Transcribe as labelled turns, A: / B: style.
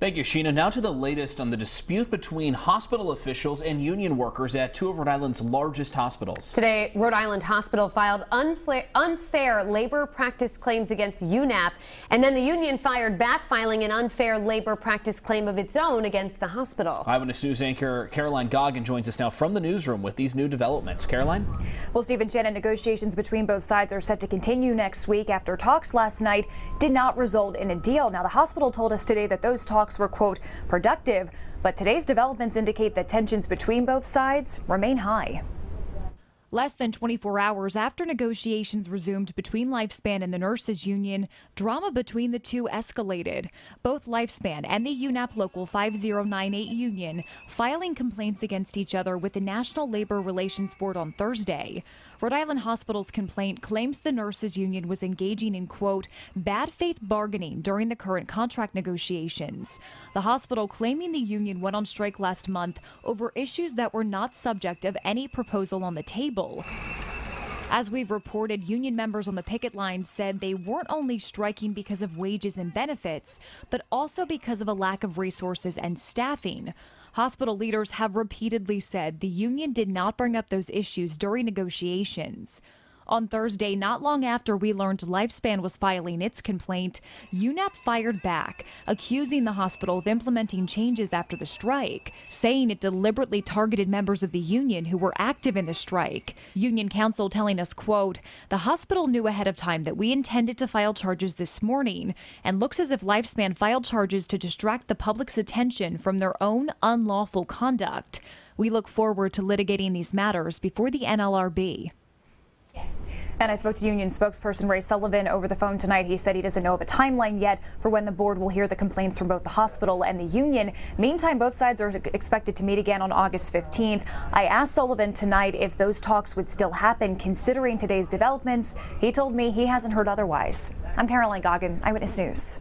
A: Thank you, Sheena. Now to the latest on the dispute between hospital officials and union workers at two of Rhode Island's largest hospitals.
B: Today, Rhode Island Hospital filed unfair labor practice claims against UNAP, and then the union fired back, filing an unfair labor practice claim of its own against the hospital. Eyewitness News anchor Caroline Goggin joins us now from the newsroom with these new developments. Caroline?
C: Well, Steve and Shannon, negotiations between both sides are set to continue next week after talks last night did not result in a deal. Now, the hospital told us today that those talks were, quote, productive, but today's developments indicate that tensions between both sides remain high.
D: Less than 24 hours after negotiations resumed between Lifespan and the nurses union, drama between the two escalated. Both Lifespan and the UNAP Local 5098 union filing complaints against each other with the National Labor Relations Board on Thursday. Rhode Island Hospital's complaint claims the nurses union was engaging in, quote, bad faith bargaining during the current contract negotiations. The hospital claiming the union went on strike last month over issues that were not subject of any proposal on the table. As we've reported, union members on the picket line said they weren't only striking because of wages and benefits, but also because of a lack of resources and staffing. Hospital leaders have repeatedly said the union did not bring up those issues during negotiations. On Thursday, not long after we learned Lifespan was filing its complaint, UNAP fired back, accusing the hospital of implementing changes after the strike, saying it deliberately targeted members of the union who were active in the strike. Union counsel telling us, quote, the hospital knew ahead of time that we intended to file charges this morning, and looks as if Lifespan filed charges to distract the public's attention from their own unlawful conduct. We look forward to litigating these matters before the NLRB.
C: And I spoke to union spokesperson Ray Sullivan over the phone tonight. He said he doesn't know of a timeline yet for when the board will hear the complaints from both the hospital and the union. Meantime, both sides are expected to meet again on August 15th. I asked Sullivan tonight if those talks would still happen considering today's developments. He told me he hasn't heard otherwise. I'm Caroline Goggin, Eyewitness News.